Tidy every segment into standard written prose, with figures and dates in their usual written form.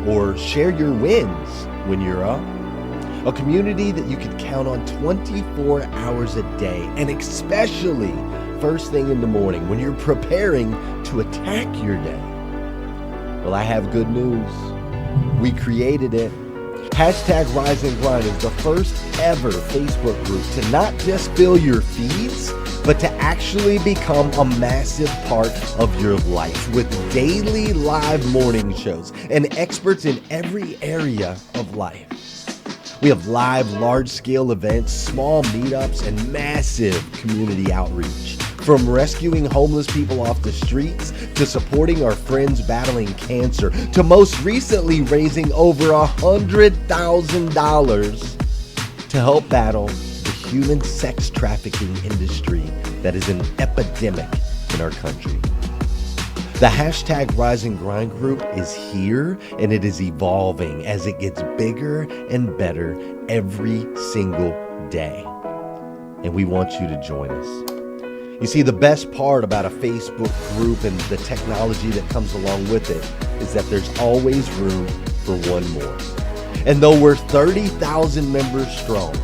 or share your wins when you're up. A community that you can count on 24 hours a day, and especially first thing in the morning when you're preparing to attack your day. Well, I have good news. We created it. Hashtag Rise and Grind is the first ever Facebook group to not just fill your feeds, but to actually become a massive part of your life with daily live morning shows and experts in every area of life. We have live, large-scale events, small meetups, and massive community outreach. From rescuing homeless people off the streets, to supporting our friends battling cancer, to most recently raising over $100,000 to help battle the human sex trafficking industry that is an epidemic in our country. The hashtag Rise and Grind group is here, and it is evolving as it gets bigger and better every single day. And we want you to join us. You see, the best part about a Facebook group and the technology that comes along with it is that there's always room for one more. And though we're 30,000 members strong,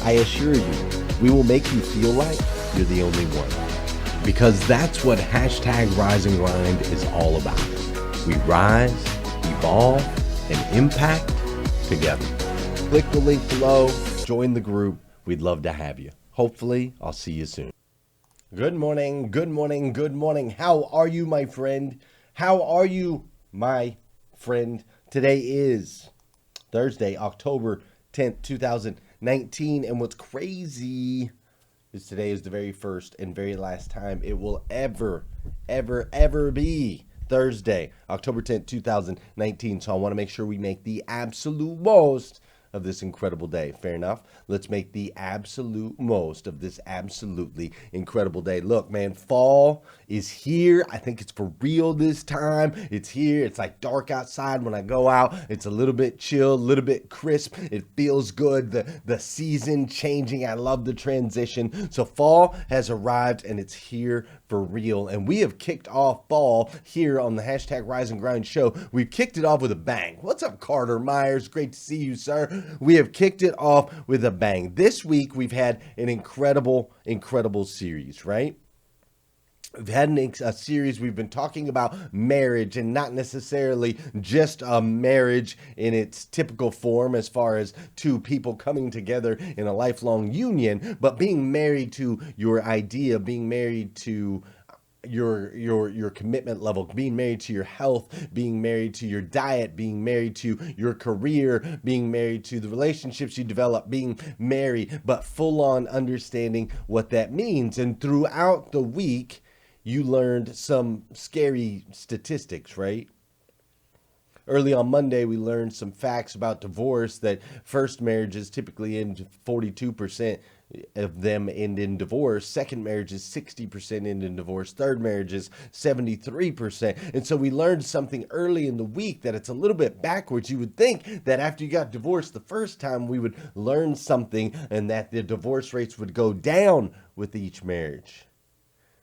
I assure you, we will make you feel like you're the only one. Because that's what hashtag Rise and Grind is all about. We rise, evolve, and impact together. Click the link below, join the group. We'd love to have you. Hopefully, I'll see you soon. Good morning, good morning, good morning. How are you, my friend? How are you, my friend? Today is Thursday, October 10th, 2019. And what's crazy is today is the very first and very last time it will ever be Thursday, October 10th, 2019. So I want to make sure we make the absolute most of this incredible day. Fair enough? Let's make the absolute most of this absolutely incredible day. Look, man, fall is here. I think it's for real this time. It's here. It's like dark outside when I go out. It's a little bit chill, a little bit crisp. It feels good. The season changing. I love the transition. So fall has arrived and it's here for real. And we have kicked off fall here on the hashtag Rise and Grind show. We've kicked it off with a bang. What's up, Carter Myers? Great to see you, sir. We have kicked it off with a bang. This week, we've had an incredible series, right? We've had a series. We've been talking about marriage, and not necessarily just a marriage in its typical form as far as two people coming together in a lifelong union, but being married to your idea, being married to your commitment level, being married to your health, being married to your diet, being married to your career, being married to the relationships you develop, being married, but full on understanding what that means. And throughout the week, you learned some scary statistics, right? Early on Monday, we learned some facts about divorce, that first marriages typically end 42% of them end in divorce. Second marriages, 60% end in divorce. Third marriages, 73%. And so we learned something early in the week that it's a little bit backwards. You would think that after you got divorced the first time, we would learn something and that the divorce rates would go down with each marriage.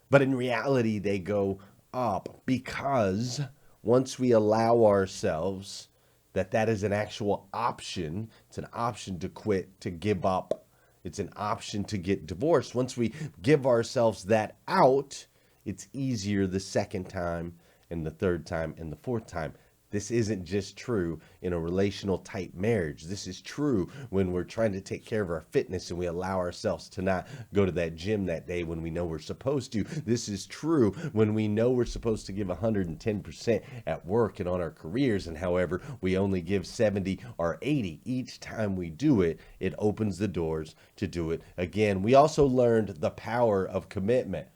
But in reality, they go up, because once we allow ourselves that is an actual option, it's an option to quit, to give up. It's an option to get divorced. Once we give ourselves that out, it's easier the second time and the third time and the fourth time. This isn't just true in a relational type marriage. This is true when we're trying to take care of our fitness and we allow ourselves to not go to that gym that day when we know we're supposed to. This is true when we know we're supposed to give 110% at work and on our careers, and however, we only give 70 or 80 each time we do it. It opens the doors to do it again. We also learned the power of commitment.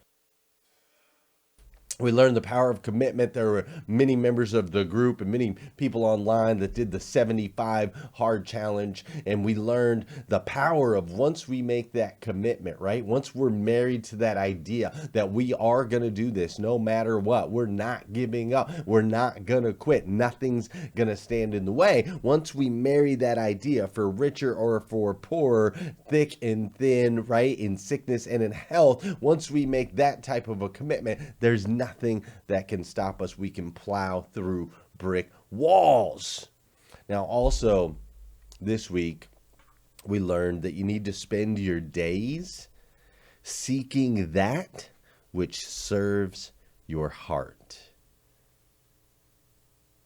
We learned the power of commitment. There were many members of the group and many people online that did the 75 hard challenge. And we learned the power of once we make that commitment, right? Once we're married to that idea that we are going to do this no matter what, we're not giving up. We're not going to quit. Nothing's going to stand in the way. Once we marry that idea, for richer or for poorer, thick and thin, right? In sickness and in health, once we make that type of a commitment, there's nothing that can stop us. We can plow through brick walls. Now, also this week, we learned that you need to spend your days seeking that which serves your heart.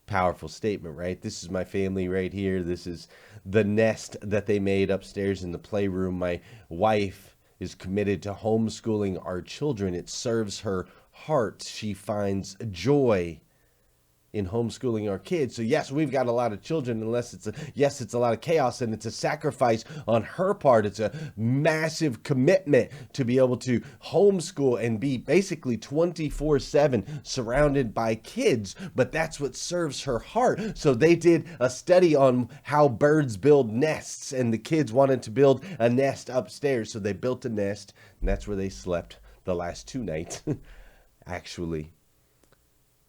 Powerful statement, right? This is my family right here. This is the nest that they made upstairs in the playroom. My wife is committed to homeschooling our children. It serves her heart. She finds joy in homeschooling our kids. So yes, we've got a lot of children, it's a lot of chaos, and it's a sacrifice on her part. It's a massive commitment to be able to homeschool and be basically 24/7 surrounded by kids, but that's what serves her heart. So they did a study on how birds build nests, and the kids wanted to build a nest upstairs. So they built a nest, and that's where they slept the last 2 nights, actually.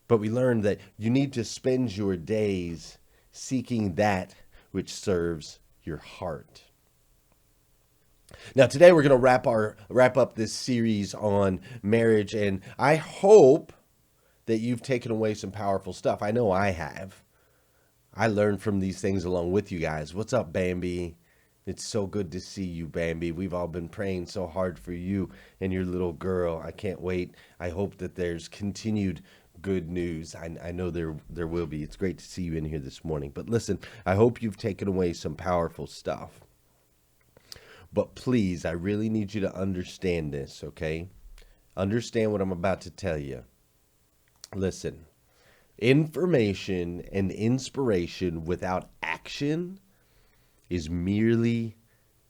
But we learned that you need to spend your days seeking that which serves your heart. Now, today we're going to wrap up this series on marriage, and I hope that you've taken away some powerful stuff. I know I have. I learned from these things along with you guys. What's up, Bambi? It's so good to see you, Bambi. We've all been praying so hard for you and your little girl. I can't wait. I hope that there's continued good news. I know there will be. It's great to see you in here this morning. But listen, I hope you've taken away some powerful stuff. But please, I really need you to understand this, okay? Understand what I'm about to tell you. Listen, information and inspiration without action is merely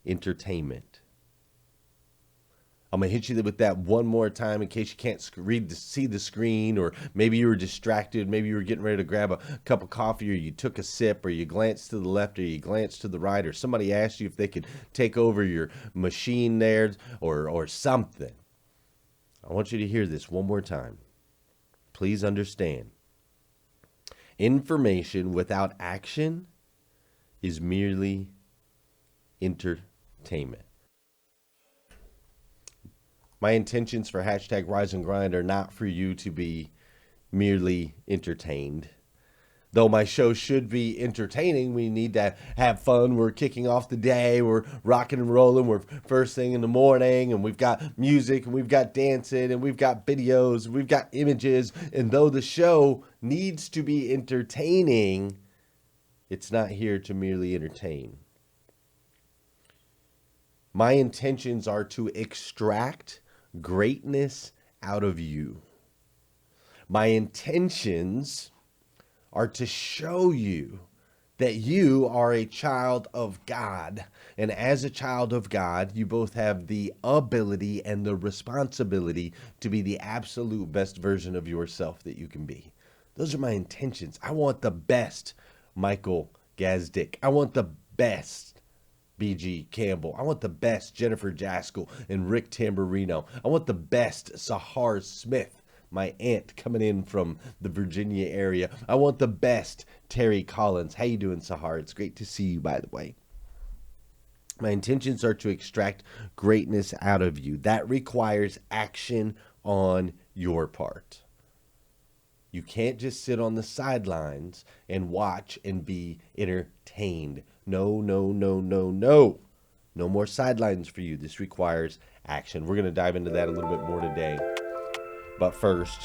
entertainment. I'm going to hit you with that one more time in case you can't see the screen, or maybe you were distracted. Maybe you were getting ready to grab a cup of coffee, or you took a sip, or you glanced to the left, or you glanced to the right, or somebody asked you if they could take over your machine there, or something. I want you to hear this one more time. Please understand. Information without action is merely entertainment. My intentions for hashtag Rise and Grind are not for you to be merely entertained. Though my show should be entertaining, we need to have fun. We're kicking off the day. We're rocking and rolling. We're first thing in the morning, and we've got music, and we've got dancing, and we've got videos, and we've got images. And though the show needs to be entertaining, it's not here to merely entertain. My intentions are to extract greatness out of you. My intentions are to show you that you are a child of God. And as a child of God, you both have the ability and the responsibility to be the absolute best version of yourself that you can be. Those are my intentions. I want the best Michael Gazdick. I want the best B.G. Campbell. I want the best Jennifer Jaskell and Rick Tamburino. I want the best Sahar Smith, my aunt coming in from the Virginia area. I want the best Terry Collins. How you doing, Sahar? It's great to see you, by the way. My intentions are to extract greatness out of you. That requires action on your part. You can't just sit on the sidelines and watch and be entertained. No, no, no, no, no. No more sidelines for you. This requires action. We're going to dive into that a little bit more today. But first,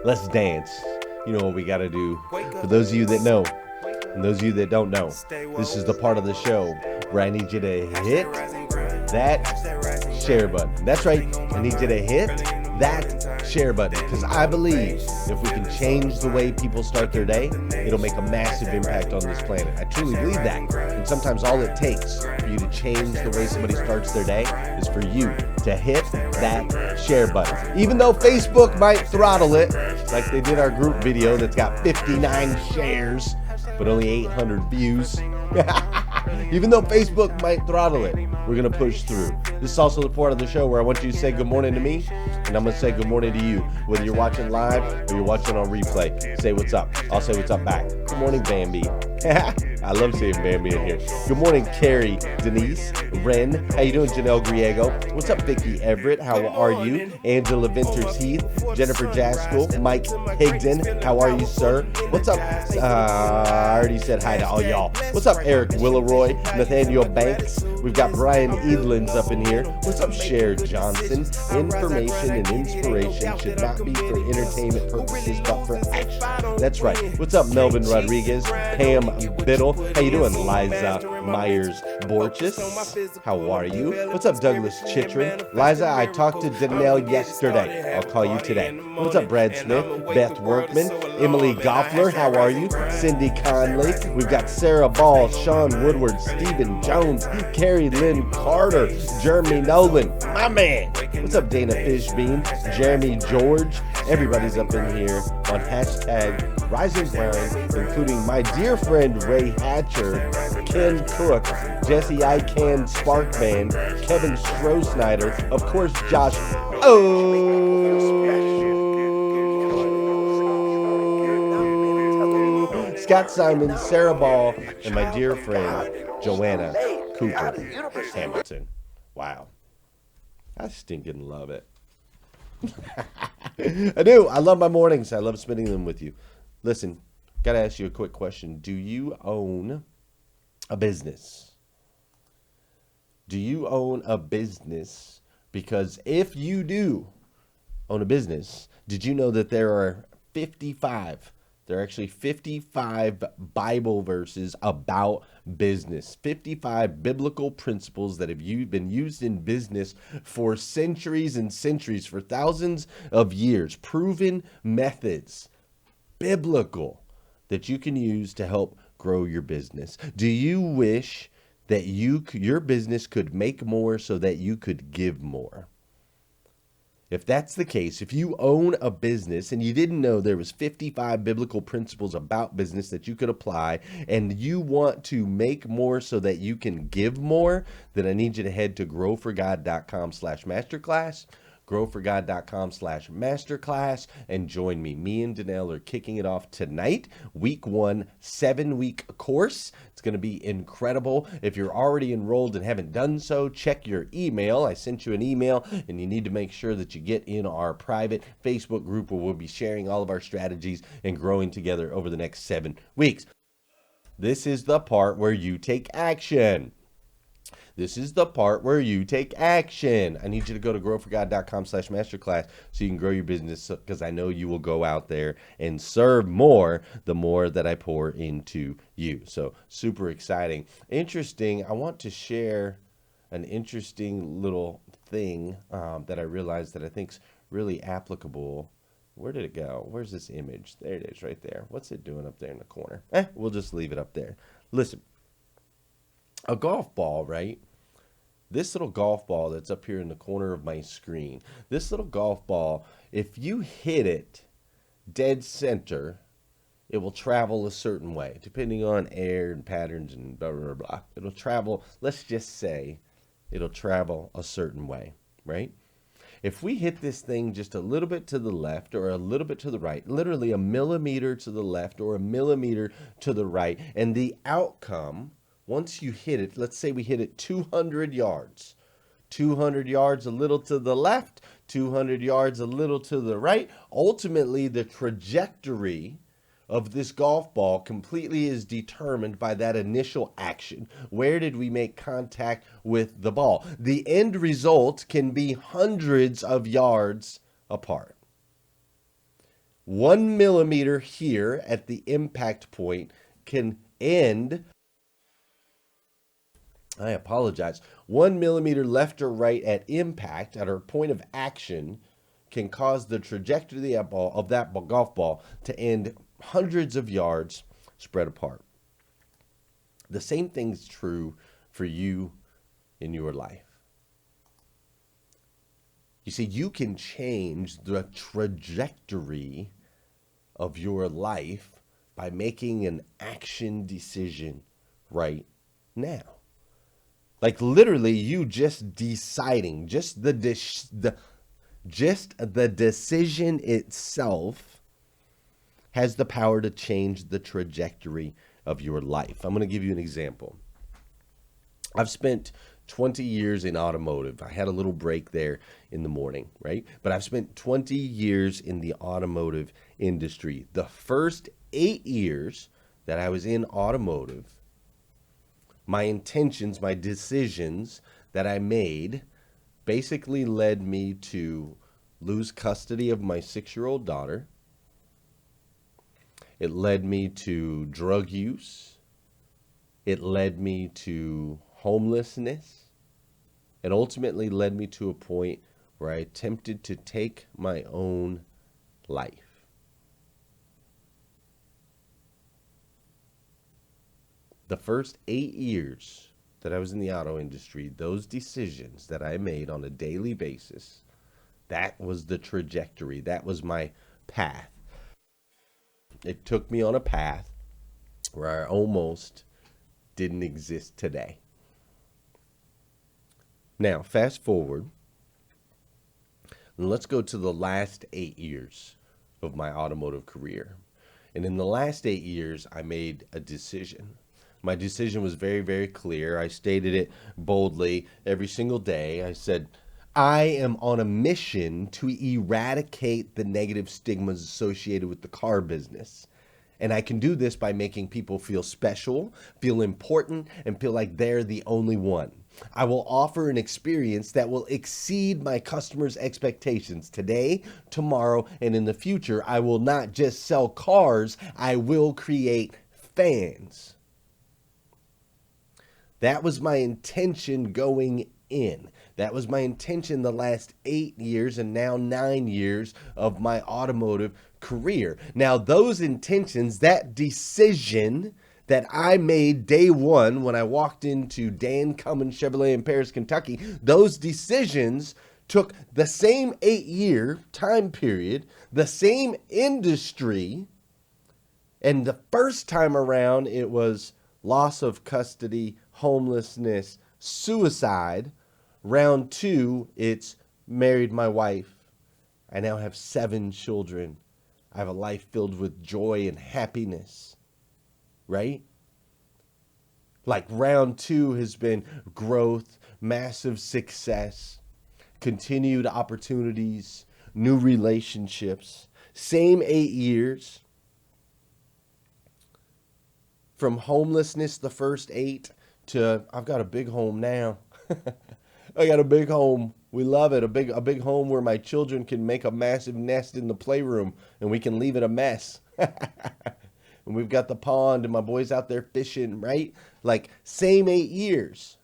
let's dance. You know what we got to do. For those of you that know, and those of you that don't know, this is the part of the show where I need you to hit that share button. That's right. I need you to hit that share button, because I believe if we can change the way people start their day, it'll make a massive impact on this planet. I truly believe that. And sometimes all it takes for you to change the way somebody starts their day is for you to hit that share button. Even though Facebook might throttle it, like they did our group video that's got 59 shares, but only 800 views. Even though Facebook might throttle it, we're going to push through. This is also the part of the show where I want you to say good morning to me, and I'm going to say good morning to you. Whether you're watching live or you're watching on replay, say what's up. I'll say what's up back. Good morning, Bambi. I love seeing Bambi in here. Good morning, Carrie, Denise, Ren. How you doing, Janelle Griego? What's up, Vicky Everett? How are you? Angela Venters Heath, Jennifer Jaskell, Mike Higdon. How are you, sir? What's up? I already said hi to all y'all. What's up, Eric Willeroy, Nathaniel Banks? We've got Brian Edlins up in here. What's up, Cher Johnson? Information and inspiration should not be for entertainment purposes, but for action. That's right. What's up, Melvin Rodriguez, Pam Biddle? How you doing, Liza Myers Borges? How are you? What's up, Douglas Chitrin? Liza, I talked to Danelle yesterday. I'll call you today. What's up, Brad Smith, Beth Workman, Emily Goffler? How are you? Cindy Conley. We've got Sarah Ball, Sean Woodward, Stephen Jones, Carrie Lynn Carter, Jeremy Nolan, my man. What's up, Dana Fishbein, Jeremy George? Everybody's up in here on hashtag Rise and Grind, including my dear friend Ray Hatcher, Ken Cook, Jesse Ican Spark Band, Kevin Stroh-Snyder, of course Josh Scott Simon, Sarah Ball, and my dear friend Joanna Cooper Hamilton. Wow. I stinking love it. I do. I love my mornings. I love spending them with you. Listen, got to ask you a quick question. Do you own a business? Do you own a business? Because if you do own a business, did you know that there are 55 Bible verses about business, 55 biblical principles that have been used in business for centuries and centuries, for thousands of years, proven methods, biblical, that you can use to help grow your business. Do you wish that your business could make more so that you could give more? If that's the case, if you own a business and you didn't know there was 55 biblical principles about business that you could apply, and you want to make more so that you can give more, then I need you to head to growforgod.com/masterclass, growforgod.com/masterclass, and join me. Me and Danelle are kicking it off tonight. Week 1, 7-week course. It's going to be incredible. If you're already enrolled and haven't done so, check your email. I sent you an email, and you need to make sure that you get in our private Facebook group where we'll be sharing all of our strategies and growing together over the next 7 weeks. This is the part where you take action. This is the part where you take action. I need you to go to growforgod.com/masterclass so you can grow your business, because I know you will go out there and serve more the more that I pour into you. So super exciting. Interesting. I want to share an interesting little thing that I realized that I think is really applicable. Where did it go? Where's this image? There it is right there. What's it doing up there in the corner? We'll just leave it up there. Listen. A golf ball, right? This little golf ball that's up here in the corner of my screen, this little golf ball, if you hit it dead center, it will travel a certain way, depending on air and patterns and blah, blah, blah. It'll travel, let's just say, it'll travel a certain way, right? If we hit this thing just a little bit to the left or a little bit to the right, literally a millimeter to the left or a millimeter to the right, and the outcome, once you hit it, let's say we hit it 200 yards. 200 yards a little to the left, 200 yards a little to the right. Ultimately, the trajectory of this golf ball completely is determined by that initial action. Where did we make contact with the ball? The end result can be hundreds of yards apart. 1 millimeter here at the impact point can end, I apologize, 1 millimeter left or right at impact, at our point of action, can cause the trajectory of that golf ball to end hundreds of yards spread apart. The same thing is true for you in your life. You see, you can change the trajectory of your life by making an action decision right now. Like literally you just deciding, just the decision itself has the power to change the trajectory of your life. I'm going to give you an example. I've spent 20 years in automotive. I had a little break there in the morning, right? But I've spent 20 years in the automotive industry. The first 8 years that I was in automotive, my intentions, my decisions that I made basically led me to lose custody of my 6-year-old daughter. It led me to drug use. It led me to homelessness. It ultimately led me to a point where I attempted to take my own life. The first 8 years that I was in the auto industry, those decisions that I made on a daily basis, that was the trajectory. That was my path. It took me on a path where I almost didn't exist today. Now, fast forward, and let's go to the last 8 years of my automotive career. And in the last 8 years, I made a decision. My decision was very, very clear. I stated it boldly every single day. I said, I am on a mission to eradicate the negative stigmas associated with the car business. And I can do this by making people feel special, feel important, and feel like they're the only one. I will offer an experience that will exceed my customers' expectations today, tomorrow, and in the future. I will not just sell cars, I will create fans. That was my intention going in. That was my intention the last 8 years and now 9 years of my automotive career. Now, those intentions, that decision that I made day one when I walked into Dan Cummins Chevrolet in Paris, Kentucky, those decisions took the same 8-year time period, the same industry, and the first time around it was loss of custody, homelessness, suicide. Round 2, it's married my wife. I now have 7 children. I have a life filled with joy and happiness, right? Like round 2 has been growth, massive success, continued opportunities, new relationships. Same 8 years. From homelessness the first 8 to I've got a big home now. I got a big home. We love it. A big home where my children can make a massive nest in the playroom and we can leave it a mess. And we've got the pond and my boys out there fishing, right? Like same 8 years.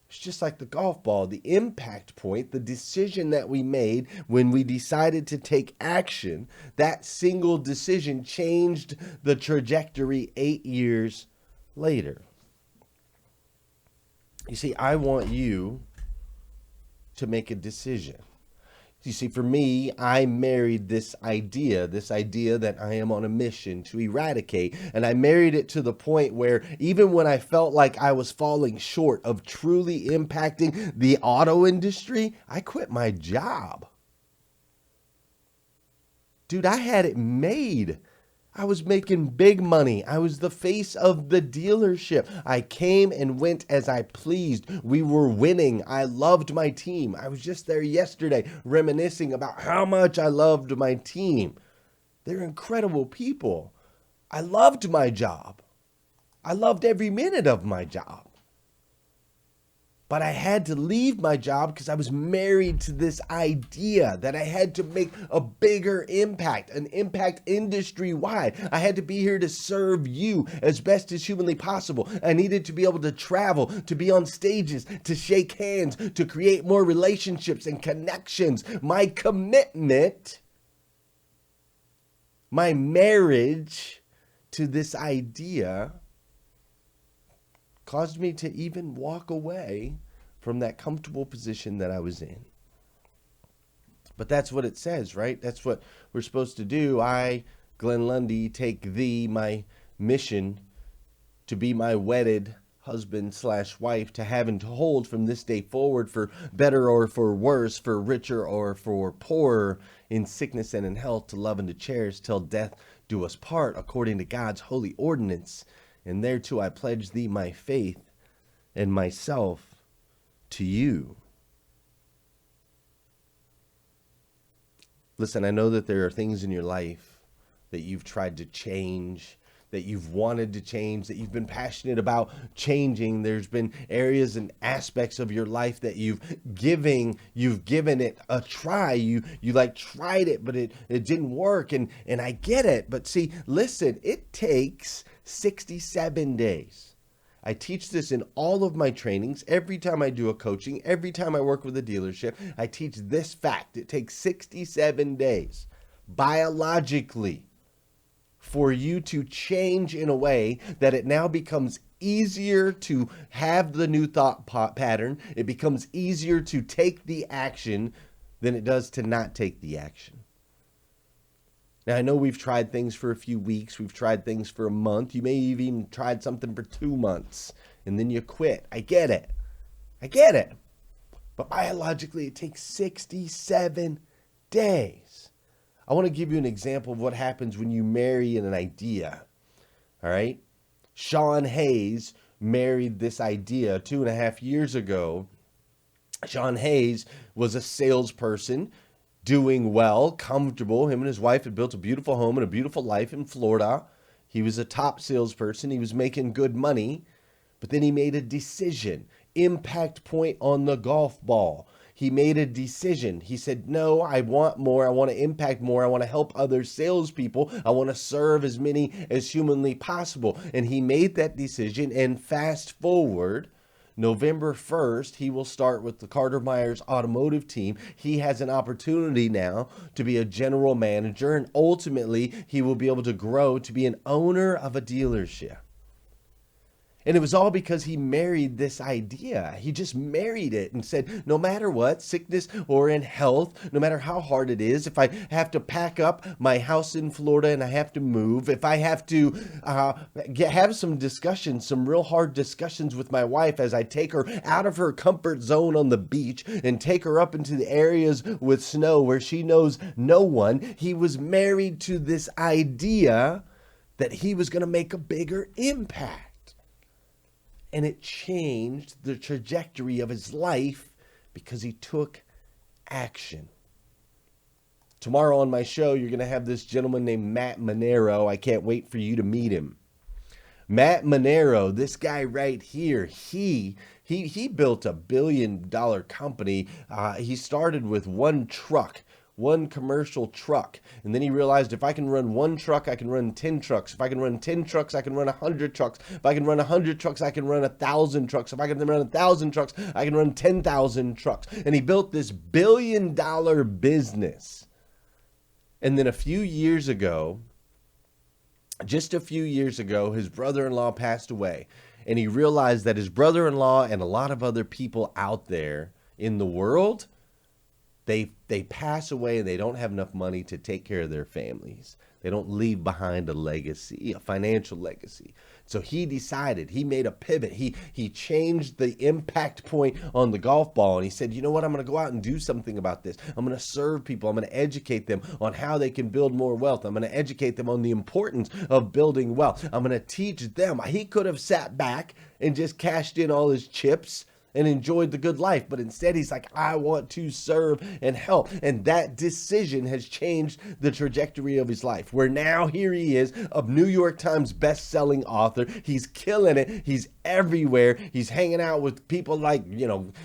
It's just like the golf ball, the impact point, the decision that we made when we decided to take action. That single decision changed the trajectory 8 years later. You see, I want you to make a decision. You see, for me, I married this idea that I am on a mission to eradicate. And I married it to the point where even when I felt like I was falling short of truly impacting the auto industry, I quit my job. Dude, I had it made. I was making big money. I was the face of the dealership. I came and went as I pleased. We were winning. I loved my team. I was just there yesterday reminiscing about how much I loved my team. They're incredible people. I loved my job. I loved every minute of my job. But I had to leave my job because I was married to this idea that I had to make a bigger impact, an impact industry-wide. I had to be here to serve you as best as humanly possible. I needed to be able to travel, to be on stages, to shake hands, to create more relationships and connections. My commitment, my marriage to this idea caused me to even walk away from that comfortable position that I was in. But that's what it says, right? That's what we're supposed to do. I, Glenn Lundy, take thee, my mission, to be my wedded husband/wife, to have and to hold from this day forward, for better or for worse, for richer or for poorer, in sickness and in health, to love and to cherish till death do us part, according to God's holy ordinance. and thereto I pledge thee my faith and myself to you. Listen, I know that there are things in your life that you've tried to change, that you've wanted to change, that you've been passionate about changing. There's been areas and aspects of your life that you've given it a try. You like tried it, but it didn't work. And I get it. But see, listen, it takes 67 days. I teach this in all of my trainings. Every time I do a coaching, every time I work with a dealership, I teach this fact. It takes 67 days biologically for you to change in a way that it now becomes easier to have the new thought pattern. It becomes easier to take the action than it does to not take the action. Now, I know we've tried things for a few weeks. We've tried things for a month. You may have even tried something for 2 months, and then you quit. I get it. But biologically, it takes 67 days. I want to give you an example of what happens when you marry an idea. All right? Sean Hayes married this idea 2.5 years ago. Sean Hayes was a salesperson, doing well, comfortable. Him and his wife had built a beautiful home and a beautiful life in Florida. He was a top salesperson. He was making good money. But then he made a decision. Impact point on the golf ball. He made a decision. He said, no, I want more. I want to impact more. I want to help other salespeople. I want to serve as many as humanly possible. And he made that decision. And fast forward, November 1st, he will start with the Carter Myers automotive team. He has an opportunity now to be a general manager, and ultimately he will be able to grow to be an owner of a dealership. And it was all because he married this idea. He just married it and said, no matter what, sickness or in health, no matter how hard it is, if I have to pack up my house in Florida and I have to move, if I have to have some discussions, some real hard discussions with my wife as I take her out of her comfort zone on the beach and take her up into the areas with snow where she knows no one, he was married to this idea that he was going to make a bigger impact. And it changed the trajectory of his life because he took action. Tomorrow on my show, you're going to have this gentleman named Matt Manero. I can't wait for you to meet him. Matt Manero, this guy right here, he built a $1 billion company. He started with one truck. One commercial truck. And then he realized if I can run one truck, I can run 10 trucks. If I can run 10 trucks, I can run 100 trucks. If I can run 100 trucks, I can run 1,000 trucks. If I can run 1,000 trucks, I can run 10,000 trucks. And he built this $1 billion business. And then just a few years ago, his brother-in-law passed away. And he realized that his brother-in-law and a lot of other people out there in the world, they pass away and they don't have enough money to take care of their families. They don't leave behind a legacy, a financial legacy. So he decided, he made a pivot. He changed the impact point on the golf ball. And he said, you know what? I'm going to go out and do something about this. I'm going to serve people. I'm going to educate them on how they can build more wealth. I'm going to educate them on the importance of building wealth. I'm going to teach them. He could have sat back and just cashed in all his chips and enjoyed the good life. But instead, he's like, I want to serve and help. And that decision has changed the trajectory of his life, where now here he is, a New York Times best-selling author. He's killing it. He's everywhere. He's hanging out with people like,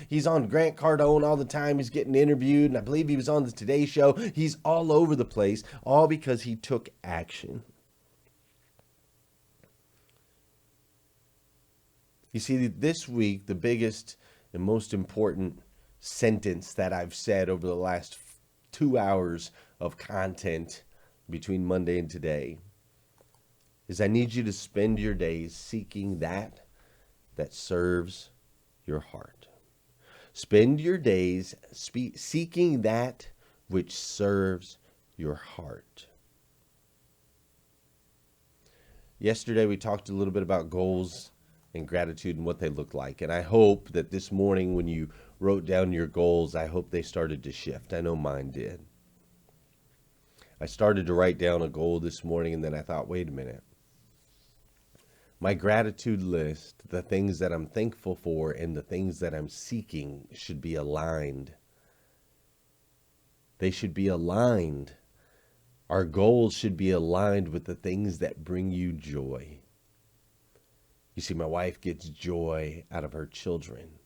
he's on Grant Cardone all the time. He's getting interviewed. And I believe he was on the Today Show. He's all over the place, all because he took action. You see, this week, the biggest and most important sentence that I've said over the last 2 hours of content between Monday and today is I need you to spend your days seeking that serves your heart. Spend your days seeking that which serves your heart. Yesterday, we talked a little bit about goals and gratitude and what they look like. And I hope that this morning when you wrote down your goals, I hope they started to shift. I know mine did. I started to write down a goal this morning and then I thought, wait a minute. My gratitude list, the things that I'm thankful for and the things that I'm seeking should be aligned. They should be aligned. Our goals should be aligned with the things that bring you joy. You see, my wife gets joy out of her children.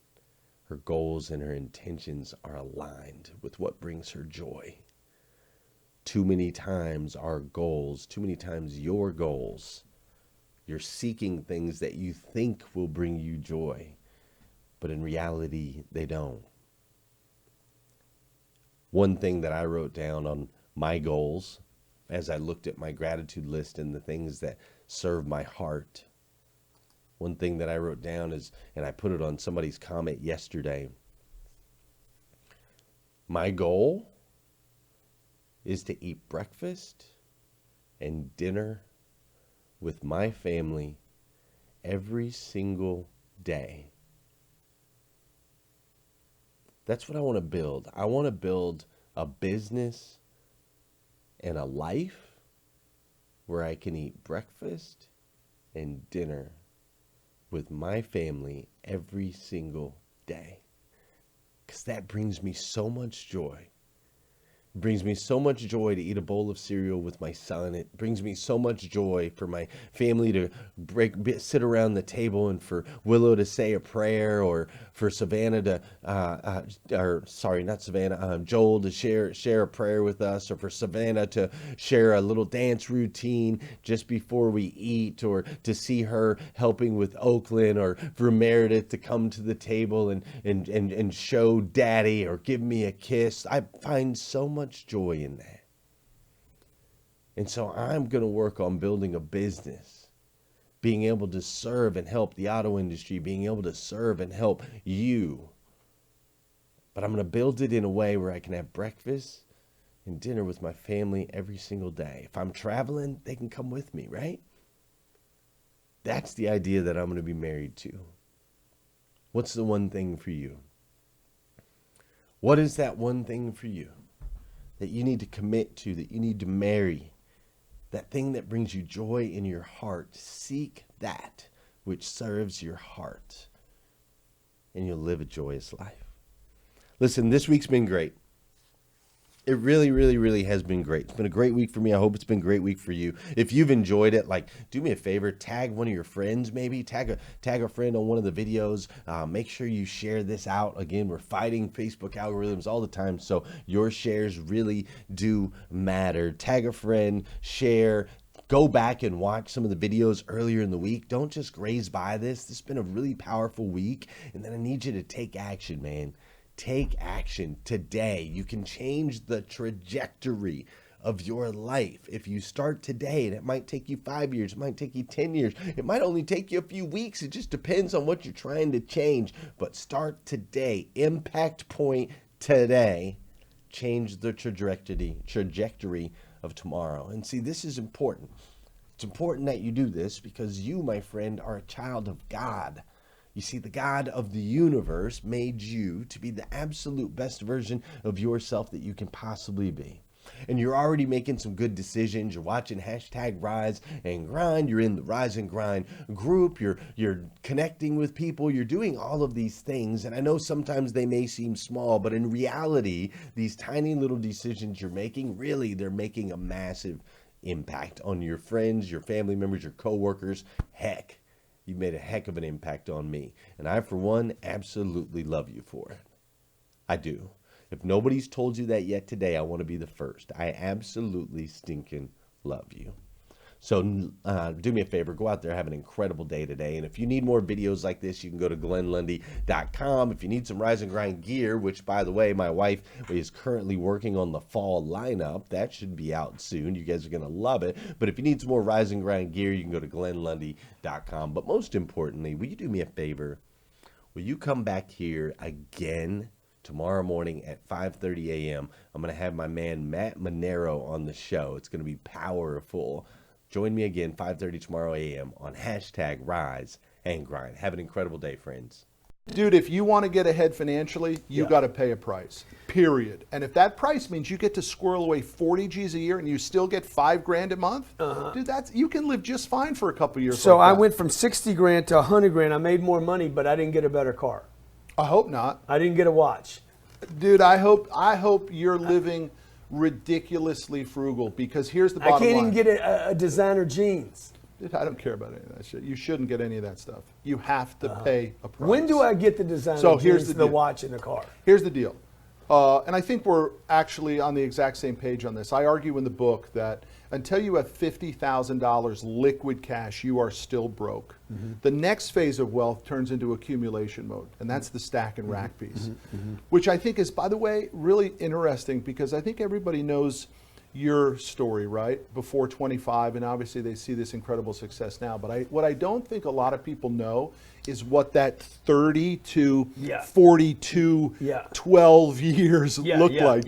Her goals and her intentions are aligned with what brings her joy. Too many times our goals, too many times your goals, you're seeking things that you think will bring you joy, but in reality, they don't. One thing that I wrote down on my goals as I looked at my gratitude list and the things that serve my heart, one thing that I wrote down is, and I put it on somebody's comment yesterday, my goal is to eat breakfast and dinner with my family every single day. That's what I want to build. I want to build a business and a life where I can eat breakfast and dinner with my family every single day. Because that brings me so much joy. It brings me so much joy to eat a bowl of cereal with my son. It brings me so much joy for my family to sit around the table and for Willow to say a prayer, or for Savannah to, or sorry, not Savannah, Joel to share a prayer with us, or for Savannah to share a little dance routine just before we eat, or to see her helping with Oakland, or for Meredith to come to the table and show daddy or give me a kiss. I find so much joy in that. And so I'm going to work on building a business, being able to serve and help the auto industry, being able to serve and help you. But I'm going to build it in a way where I can have breakfast and dinner with my family every single day. If I'm traveling, they can come with me, right? That's the idea that I'm going to be married to. What's the one thing for you? What is that one thing for you that you need to commit to, that you need to marry? That thing that brings you joy in your heart. Seek that which serves your heart, and you'll live a joyous life. Listen, this week's been great. It really, really, really has been great. It's been a great week for me. I hope it's been a great week for you. If you've enjoyed it, do me a favor, tag one of your friends, maybe tag a friend on one of the videos. Make sure you share this out. Again, we're fighting Facebook algorithms all the time, so your shares really do matter. Tag a friend, share. Go back and watch some of the videos earlier in the week. Don't just graze by this. This has been a really powerful week, and then I need you to take action, man. Take action today. You can change the trajectory of your life if you start today. And it might take you 5 years. It might take you 10 years. It might only take you a few weeks. It just depends on what you're trying to change. But start today. Impact point today. Change the trajectory of tomorrow. And see, this is important. It's important that you do this because you, my friend, are a child of God. You see, the God of the universe made you to be the absolute best version of yourself that you can possibly be. And you're already making some good decisions. You're watching #Rise and Grind. You're in the Rise and Grind group. You're connecting with people. You're doing all of these things. And I know sometimes they may seem small, but in reality, these tiny little decisions you're making, really, they're making a massive impact on your friends, your family members, your coworkers. Heck, you've made a heck of an impact on me. And I, for one, absolutely love you for it. I do. If nobody's told you that yet today, I want to be the first. I absolutely stinking love you. So do me a favor, go out there, have an incredible day today. And if you need more videos like this, you can go to glennlundy.com. If you need some Rise and Grind gear, which, by the way, my wife is currently working on the fall lineup. That should be out soon. You guys are going to love it. But if you need some more Rise and Grind gear, you can go to glennlundy.com. But most importantly, will you do me a favor? Will you come back here again tomorrow morning at 5:30 a.m.? I'm going to have my man Matt Manero on the show. It's going to be powerful. Join me again 5:30 tomorrow a.m. on #Rise and Grind. Have an incredible day, friends. Dude, if you want to get ahead financially, you got to pay a price, period. And if that price means you get to squirrel away 40 G's a year and you still get $5,000 a month, dude, you can live just fine for a couple years. So like I that. went from 60 grand to 100 grand. I made more money, but I didn't get a better car. I hope not. I didn't get a watch. Dude, I hope you're living ridiculously frugal, because here's the bottom line. I can't even get a designer jeans. Dude, I don't care about any of that shit. You shouldn't get any of that stuff. You have to pay a price. When do I get the designer here's jeans, the deal. watch, and the car? Here's the deal. And I think we're actually on the exact same page on this. I argue in the book that until you have $50,000 liquid cash, you are still broke. The next phase of wealth turns into accumulation mode, and that's the stack and rack piece, which I think is, by the way, really interesting, because I think everybody knows your story, right? Before 25, and obviously they see this incredible success now. But what I don't think a lot of people know is what that 30 to 42, 12 years look like.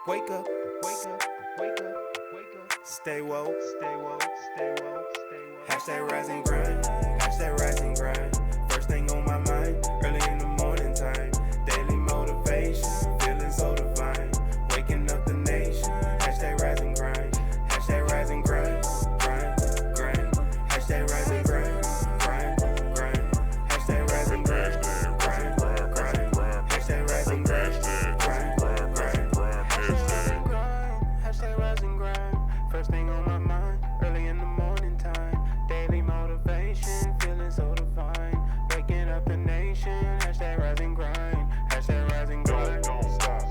Wake up, wake up, wake up, wake up. Stay woke, stay woke, stay woke, stay woke. Hashtag rise and grind, hashtag rise and grind. First thing on my mind, early in the morning time. Daily motivation, feeling so divine. Waking up the nation, hashtag rise and grind. Hashtag rise and grind, grind, grind. Hashtag rise and grind, grind, grind. Hashtag rise and grind, grind, grind. Hashtag rise and grind, grind, grind. Hashtag rise and grind. First thing on my mind, early in the morning time. Daily motivation, feeling so divine. Waking up the nation, hashtag rise and grind. Hashtag rise and grind. Don't stop,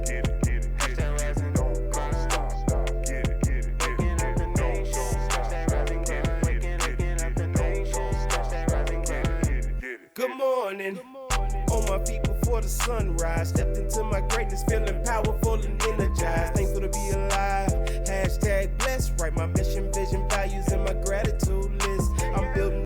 get it, get it. Hashtag rise and grind. Stop, get it, get it. Waking up the nation, hashtag rise and grind. Waking up the nation, hashtag rise and grind. Good morning. On my feet before the sunrise. Stepped into my greatness, feeling powerful and energized. Thankful to be alive. Hashtag blessed. Write my mission, vision, values, and my gratitude list. I'm building